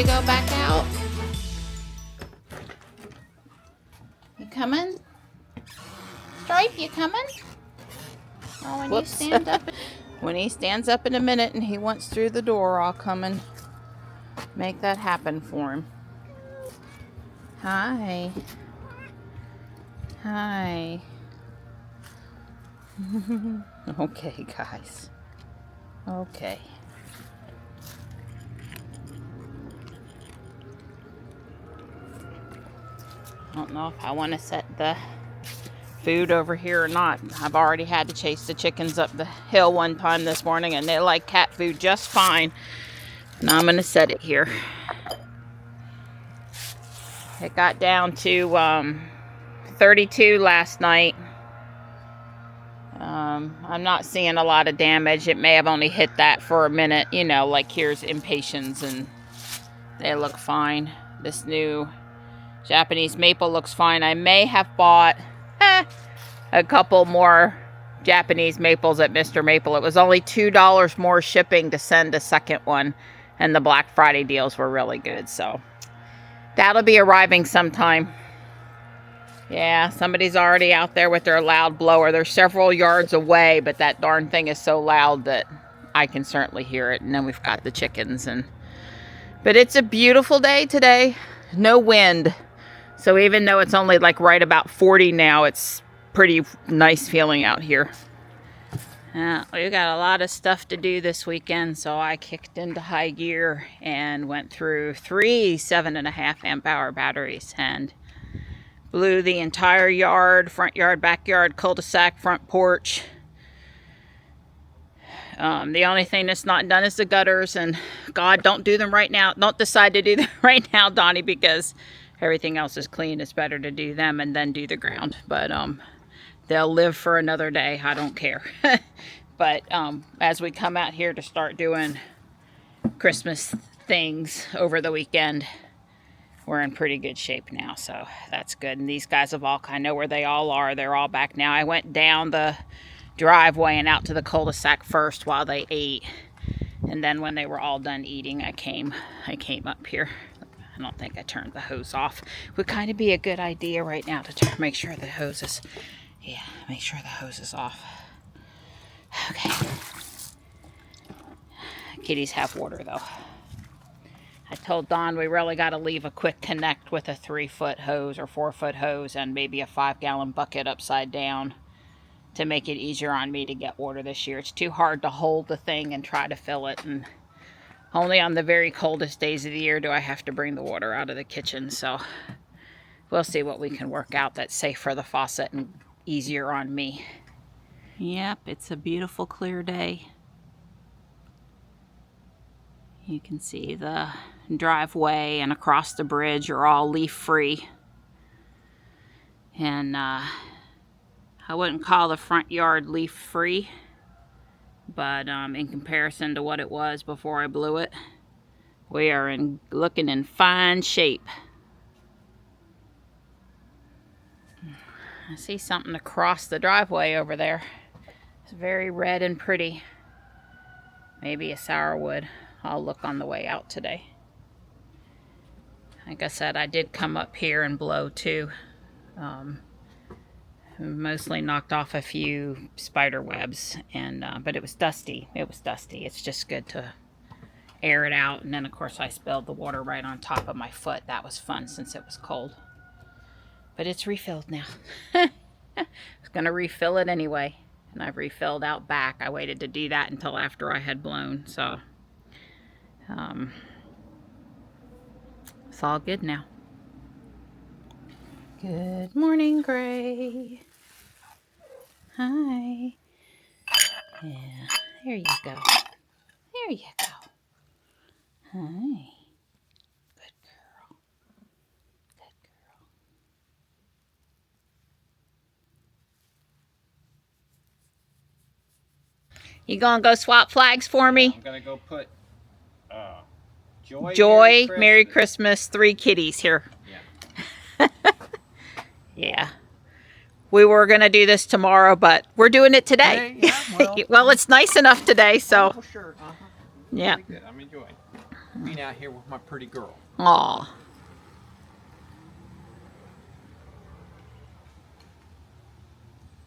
to go back out? You coming? Stripe, you coming? Oh, when you stand up. When he stands up in a minute and he wants through the door, I'll come and make that happen for him. Hi. Hi. Okay, guys. Okay. I don't know if I want to set the food over here or not. I've already had to chase the chickens up the hill one time this morning and they like cat food just fine. Now I'm going to set it here. It got down to 32 last night. I'm not seeing a lot of damage. It may have only hit that for a minute. You know, like here's impatiens and they look fine. This new Japanese maple looks fine. I may have bought a couple more Japanese maples at Mr. Maple. It was only $2 more shipping to send a second one. And the Black Friday deals were really good. So that'll be arriving sometime. Yeah, somebody's already out there with their loud blower. They're several yards away, but that darn thing is so loud that I can certainly hear it. And then we've got the chickens. But it's a beautiful day today. No wind. So even though it's only like right about 40 now, it's pretty nice feeling out here. We got a lot of stuff to do this weekend, so I kicked into high gear and went through 3 7.5 amp hour batteries and blew the entire yard, front yard, backyard, cul-de-sac, front porch. The only thing that's not done is the gutters, and God, don't do them right now. Don't decide to do them right now, Donnie, because everything else is clean. It's better to do them and then do the ground. But they'll live for another day. I don't care. But as we come out here to start doing Christmas things over the weekend, we're in pretty good shape now. So that's good. And these guys have all, I know where they all are. They're all back now. I went down the driveway and out to the cul-de-sac first while they ate. And then when they were all done eating, I came up here. I don't think I turned the hose off. Would kind of be a good idea right now to make sure the hose is, make sure the hose is off. Okay. Kitties have water though. I told Don we really got to leave a quick connect with a 3-foot hose or 4-foot hose and maybe a 5-gallon bucket upside down to make it easier on me to get water this year. It's too hard to hold the thing and try to fill it, and only on the very coldest days of the year do I have to bring the water out of the kitchen. So we'll see what we can work out that's safe for the faucet and easier on me. Yep, it's a beautiful clear day. You can see the driveway and across the bridge are all leaf free. And I wouldn't call the front yard leaf free, but in comparison to what it was before I blew it, we are looking in fine shape. I see something across the driveway over there. It's very red and pretty. Maybe a sourwood. I'll look on the way out today. Like I said, I did come up here and blow too. Mostly knocked off a few spider webs, and but it was dusty. It's just good to air it out. And then of course I spilled the water right on top of my foot. That was fun since it was cold. But it's refilled now. I was going to refill it anyway. And I've refilled out back. I waited to do that until after I had blown. So it's all good now. Good morning, Gray. Hi. Yeah, there you go. There you go. Hi. Good girl. Good girl. You gonna go swap flags for me? I'm gonna go put Joy, Merry Christmas, 3 kitties here. Yeah. Yeah. We were gonna do this tomorrow, but we're doing it today. Yeah, well, it's nice enough today, so. Oh, sure. Yeah. Good. I'm enjoying. being out here with my pretty girl. Aw.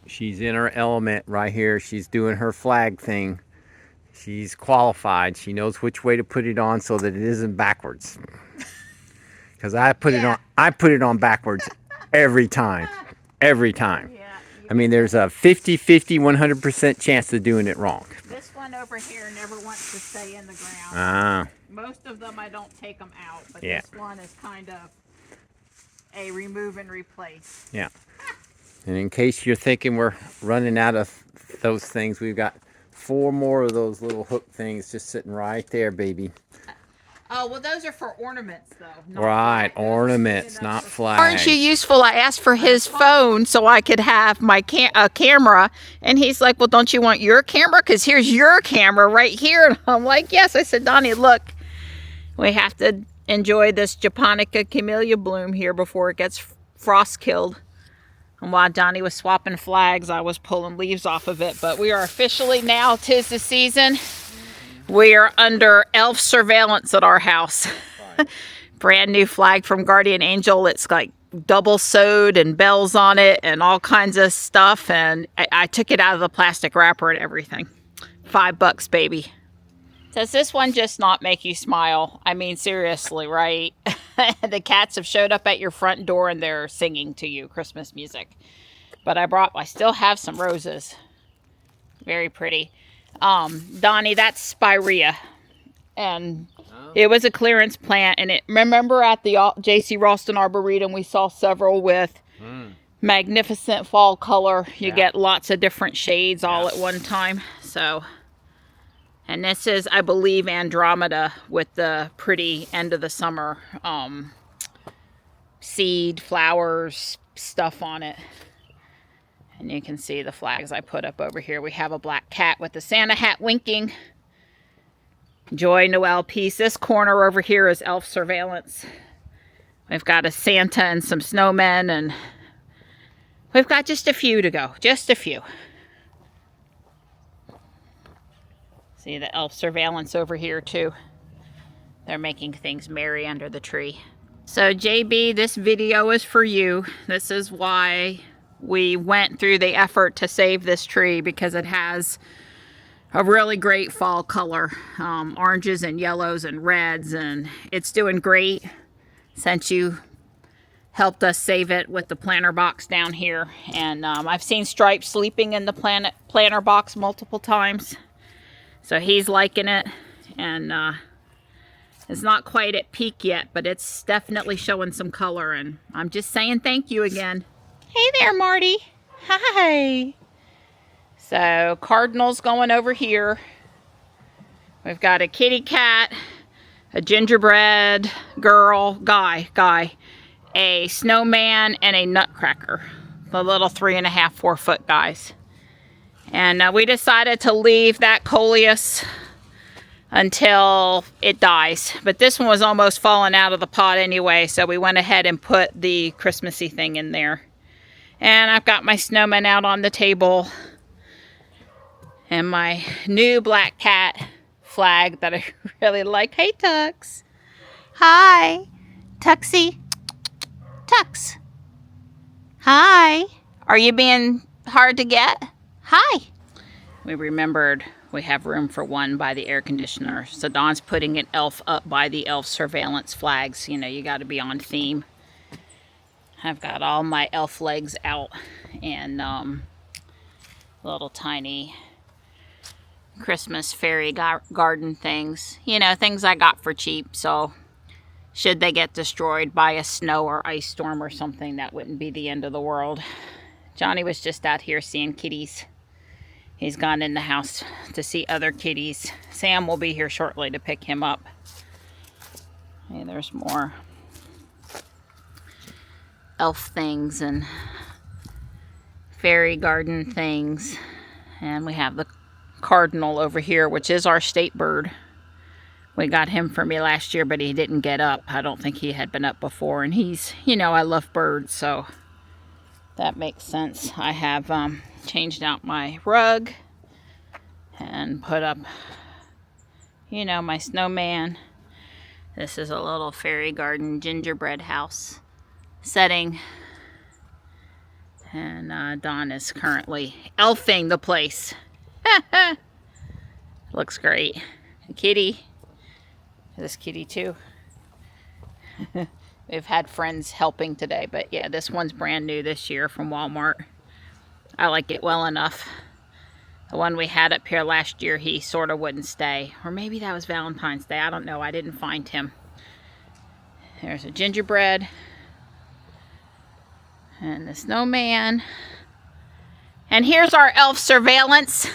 She's in her element right here. She's doing her flag thing. She's qualified. She knows which way to put it on so that it isn't backwards. Because I put it on backwards every time. Every time. Yeah, I mean, there's a 50-50, 100% chance of doing it wrong. this one over here never wants to stay in the ground. Ah, Most of them I don't take them out, but Yeah. this one is kind of a remove and replace. yeah. And in case you're thinking we're running out of those things, we've got 4 more of those little hook things just sitting right there, baby. Oh, well, those are for ornaments, though. Not Right, flags. ornaments, not flags. Aren't you useful? I asked for his phone so I could have my camera, and he's like, well, don't you want your camera? Because here's your camera right here. And I'm like, yes. I said, Donnie, look, we have to enjoy this Japonica camellia bloom here before it gets frost killed. And while Donnie was swapping flags, I was pulling leaves off of it. But we are officially now, 'tis the season. We are under elf surveillance at our house. Right. Brand new flag from Guardian Angel. It's like double sewed and bells on it and all kinds of stuff. And I took it out of the plastic wrapper and everything. $5, baby. Does this one just not make you smile? I mean, seriously, right? The cats have showed up at your front door and they're singing to you Christmas music. But I still have some roses. Very pretty. Donnie, that's spirea. And it was a clearance plant. And remember at the J.C. Ralston Arboretum, we saw several with magnificent fall color. You get lots of different shades all at one time. So, and this is, I believe, Andromeda with the pretty end of the summer seed, flowers, stuff on it. And you can see the flags I put up over here. We have a black cat with the Santa hat winking. Joy Noel piece. This corner over here is elf surveillance. We've got a Santa and some snowmen, and we've got just a few to go. Just a few. See the elf surveillance over here too. They're making things merry under the tree. So JB, this video is for you. This is why we went through the effort to save this tree, because it has a really great fall color. Oranges and yellows and reds, and it's doing great since you helped us save it with the planter box down here. And I've seen Stripe sleeping in the planter box multiple times. So he's liking it, and it's not quite at peak yet, but it's definitely showing some color, and I'm just saying thank you again. Hey there, Marty. Hi. So, cardinals going over here. We've got a kitty cat, a gingerbread guy, a snowman, and a nutcracker. The little 3.5, 4 foot guys. And we decided to leave that coleus until it dies. But this one was almost falling out of the pot anyway, so we went ahead and put the Christmassy thing in there. And I've got my snowman out on the table. And my new black cat flag that I really like. Hey, Tux. Hi. Tuxie. Tux. Hi. Are you being hard to get? Hi. We remembered we have room for one by the air conditioner. So Dawn's putting an elf up by the elf surveillance flags. You know, you got to be on theme. I've got all my elf legs out and little tiny Christmas fairy garden things. You know, things I got for cheap. So should they get destroyed by a snow or ice storm or something, that wouldn't be the end of the world. Johnny was just out here seeing kitties. He's gone in the house to see other kitties. Sam will be here shortly to pick him up. Hey, there's more elf things and fairy garden things. And we have the cardinal over here, which is our state bird. We got him for me last year, but he didn't get up. I don't think he had been up before. And he's, you know, I love birds, so that makes sense. I have changed out my rug and put up, you know, my snowman. This is a little fairy garden gingerbread house setting. And Dawn is currently elfing the place. Looks great. A kitty. This kitty too. We've had friends helping today, but yeah, this one's brand new this year from Walmart. I like it well enough. The one we had up here last year, he sort of wouldn't stay. Or maybe that was Valentine's Day. I don't know. I didn't find him. There's a gingerbread. And the snowman. And here's our elf surveillance.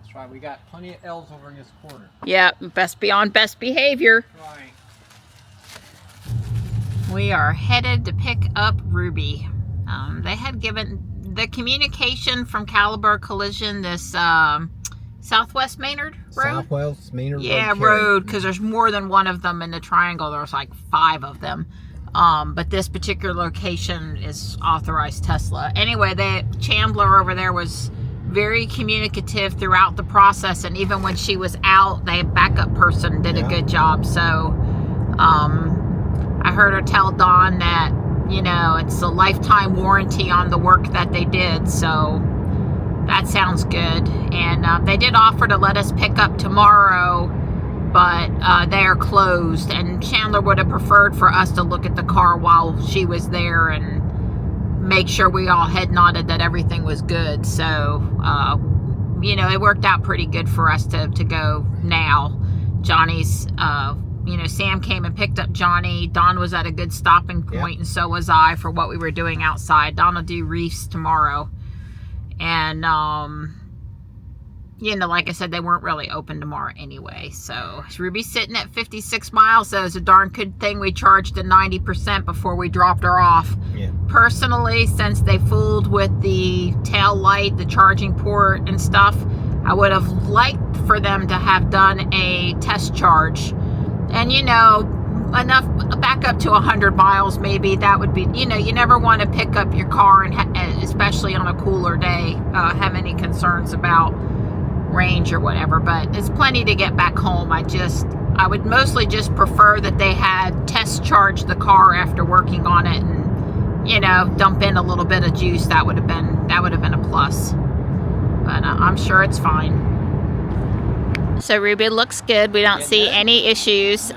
That's right. We got plenty of elves over in this corner. Yeah, best beyond best behavior. Right. We are headed to pick up Ruby. They had given the communication from Caliber Collision this Southwest Maynard Road? Southwest Maynard Road. Yeah, road, because there's more than one of them in the triangle. There's like 5 of them. But this particular location is authorized Tesla. Anyway, Chandler over there was very communicative throughout the process, and even when she was out, the backup person did a good job. So I heard her tell Dawn that, you know, it's a lifetime warranty on the work that they did, so that sounds good. And they did offer to let us pick up tomorrow, but they are closed, and Chandler would have preferred for us to look at the car while she was there and make sure we all head nodded that everything was good. So you know, it worked out pretty good for us to go now. Johnny's you know, Sam came and picked up Johnny. Dawn was at a good stopping point, and so was I for what we were doing outside. Dawn will do reefs tomorrow. And, you know, like I said, they weren't really open tomorrow anyway. So Ruby's sitting at 56 miles. So it's a darn good thing we charged at 90% before we dropped her off. Yeah. Personally, since they fooled with the tail light, the charging port and stuff, I would have liked for them to have done a test charge. And, you know, enough back up to 100 miles maybe. That would be, you know, you never want to pick up your car, and especially on a cooler day, have any concerns about range or whatever. But it's plenty to get back home. I would mostly just prefer that they had test charged the car after working on it, and, you know, dump in a little bit of juice. That would have been a plus. But I'm sure it's fine. So Ruby looks good. We don't see any issues.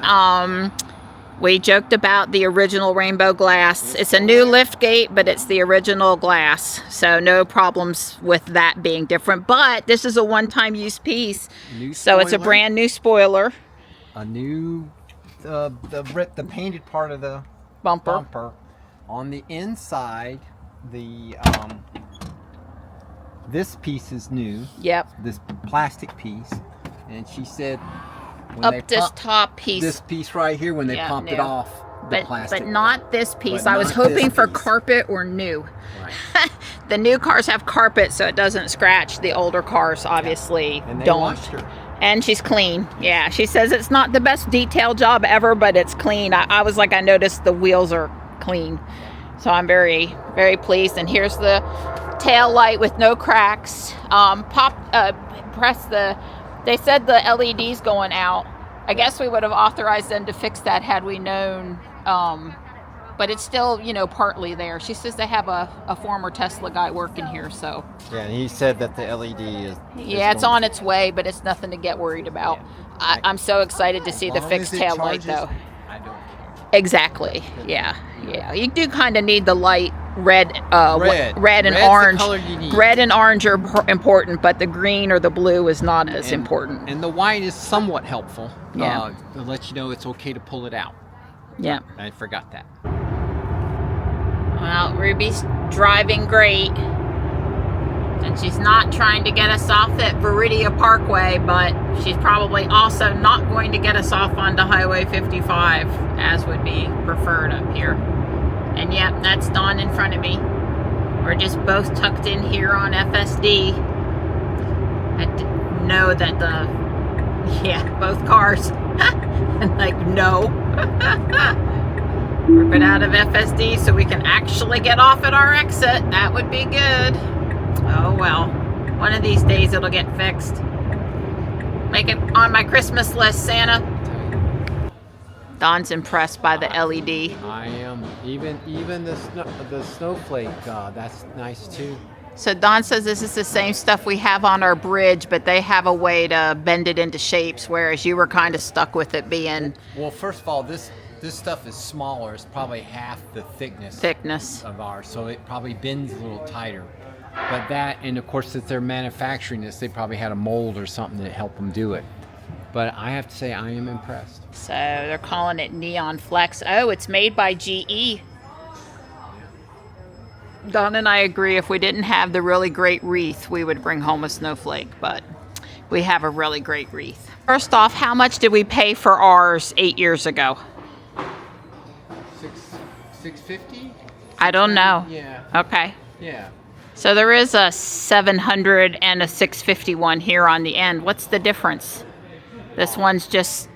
We joked about the original rainbow glass. It's a new lift gate, but it's the original glass. So no problems with that being different. But this is a one-time use piece. So it's a brand new spoiler. A new, the painted part of the bumper. On the inside, this piece is new. Yep. This plastic piece. And she said, when this top piece, this piece right here, when they pumped it off, the plastic. But not this piece. I was hoping for carpet or new. Right. The new cars have carpet, so it doesn't scratch. The older cars obviously and they don't. Washed her. And she's clean. Yeah, she says it's not the best detail job ever, but it's clean. I was like, I noticed the wheels are clean, so I'm very, very pleased. And here's the tail light with no cracks. Press the. They said the LED's going out. I guess we would have authorized them to fix that had we known. But it's still, you know, partly there. She says they have a former Tesla guy working here, so. Yeah, and he said that the LED is it's on its way, but it's nothing to get worried about. Yeah. I'm so excited to see the fixed tail light, though. I don't care. Exactly. Yeah. You do kind of need the light. Red and orange. Red and orange are important, but the green or the blue is not as important. And the white is somewhat helpful. Yeah. To let you know it's okay to pull it out. Yeah. I forgot that. Well, Ruby's driving great. And she's not trying to get us off at Viridia Parkway, but she's probably also not going to get us off onto Highway 55, as would be preferred up here. And yep, that's Dawn in front of me. We're just both tucked in here on FSD. I know that both cars. Like, no. Rip it out of FSD so we can actually get off at our exit. That would be good. Oh well. One of these days it'll get fixed. Make it on my Christmas list, Santa. Don's impressed by the LED. I am. Even the snowflake, that's nice too. So Don says this is the same stuff we have on our bridge, but they have a way to bend it into shapes, whereas you were kind of stuck with it being... Well, first of all, this stuff is smaller. It's probably half the thickness of ours, so it probably bends a little tighter. But that, and of course, if they're manufacturing this, they probably had a mold or something that helped them do it. But I have to say, I am impressed. So they're calling it Neon Flex. Oh, it's made by GE. Don and I agree, if we didn't have the really great wreath, we would bring home a snowflake, but we have a really great wreath. First off, how much did we pay for ours 8 years ago? $650? I don't know. Yeah. Okay. Yeah. So there is a 700 and a 651 here on the end. What's the difference? This one's just...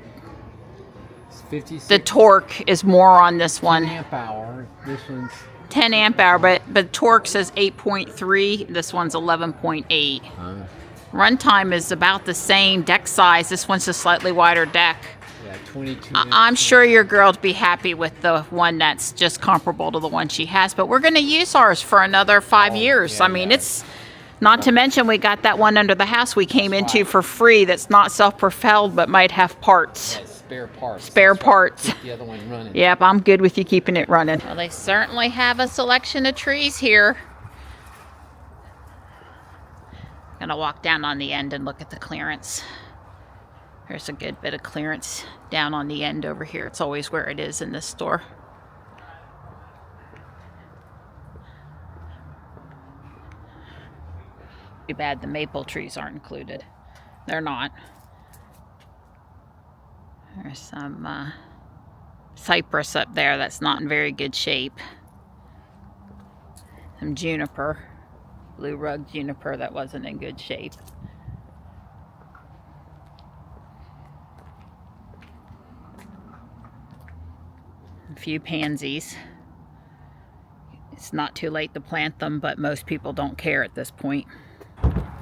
56. The torque is more on this one. 10 amp hour. This one's 10 amp hour, but torque says 8.3. This one's 11.8. Runtime is about the same. Deck size. This one's a slightly wider deck. Yeah, 22. I'm sure your girl would be happy with the one that's just comparable to the one she has, but we're going to use ours for another 5 years. Yeah, I mean, it's not to mention we got that one under the house we came into for free that's not self-propelled but might have parts. Yeah, spare parts. Spare parts. Keep the other one running. Yep, I'm good with you keeping it running. Well, they certainly have a selection of trees here. I'm gonna walk down on the end and look at the clearance. There's a good bit of clearance down on the end over here. It's always where it is in this store. Too bad the maple trees aren't included. They're not. There's some cypress up there that's not in very good shape. Some juniper, blue rug juniper that wasn't in good shape. A few pansies. It's not too late to plant them, but most people don't care at this point.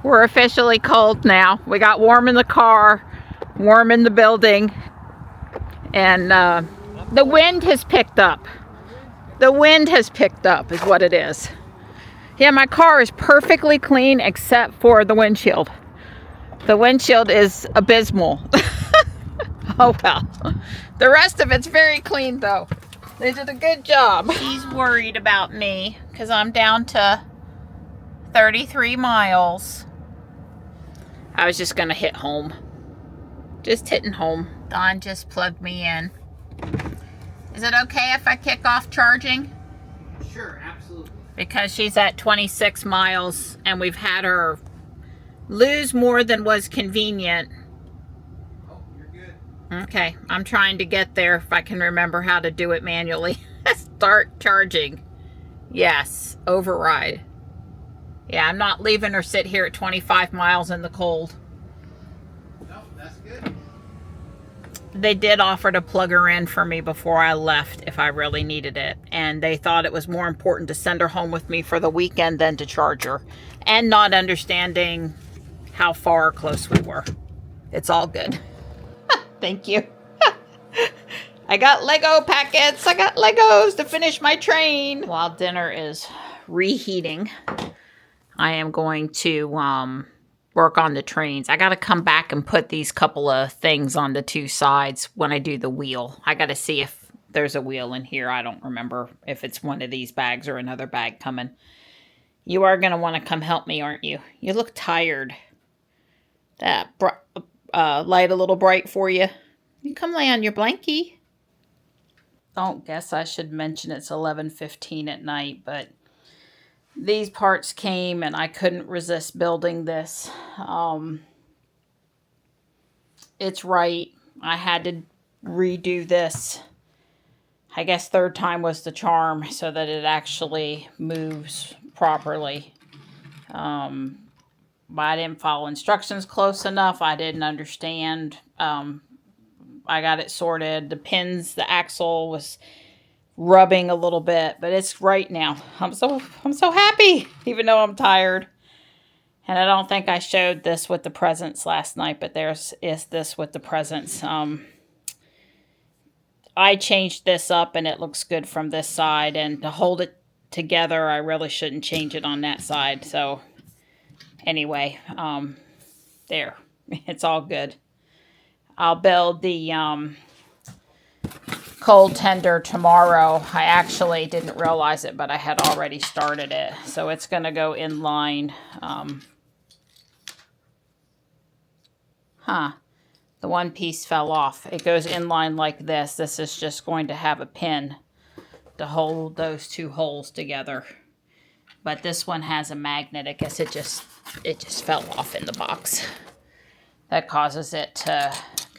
We're officially cold now. We got warm in the car, warm in the building, and the wind has picked up. The wind has picked up is what it is. Yeah, my car is perfectly clean except for the windshield. The windshield is abysmal. Oh well. The rest of it's very clean though. They did a good job. He's worried about me because I'm down to 33 miles. I was just gonna hit home. Just hitting home. Don just plugged me in. Is it okay if I kick off charging? Sure, absolutely. Because she's at 26 miles and we've had her lose more than was convenient. Oh, you're good. Okay, I'm trying to get there if I can remember how to do it manually. Start charging. Yes, override. Yeah, I'm not leaving her sit here at 25 miles in the cold. No, that's good. They did offer to plug her in for me before I left if I really needed it. And they thought it was more important to send her home with me for the weekend than to charge her. And not understanding how far or close we were. It's all good. Thank you. I got Lego packets. I got Legos to finish my train. While dinner is reheating, I am going to work on the trains. I got to come back and put these couple of things on the two sides when I do the wheel. I got to see if there's a wheel in here. I don't remember if it's one of these bags or another bag coming. You are going to want to come help me, aren't you? You look tired. That light a little bright for you. You come lay on your blankie. Don't guess I should mention it's 11:15 at night, but these parts came and I couldn't resist building this. It's right. I had to redo this. I guess third time was the charm so that it actually moves properly. But I didn't follow instructions close enough. I didn't understand. I got it sorted. The pins, the axle was rubbing a little bit, but it's right now. I'm so happy, even though I'm tired. And I don't think I showed this with the presents last night, but is this with the presents. I changed this up and it looks good from this side, and to hold it together I really shouldn't change it on that side. So anyway, there. It's all good. I'll build the cold tender tomorrow. I actually didn't realize it, but I had already started it. So it's going to go in line. The one piece fell off. It goes in line like this. This is just going to have a pin to hold those two holes together. But this one has a magnet. I guess it just fell off in the box. That causes it to,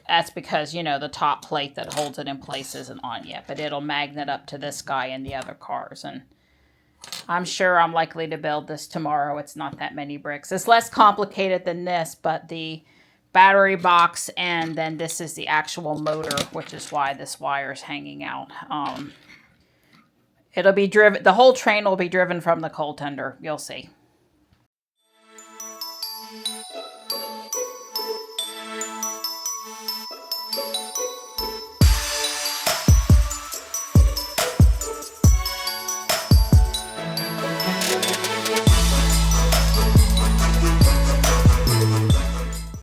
that's because, you know, the top plate that holds it in place isn't on yet. But it'll magnet up to this guy in the other cars. And I'm sure I'm likely to build this tomorrow. It's not that many bricks. It's less complicated than this, but the battery box, and then this is the actual motor, which is why this wire is hanging out. It'll be driven, the whole train will be driven from the coal tender. You'll see.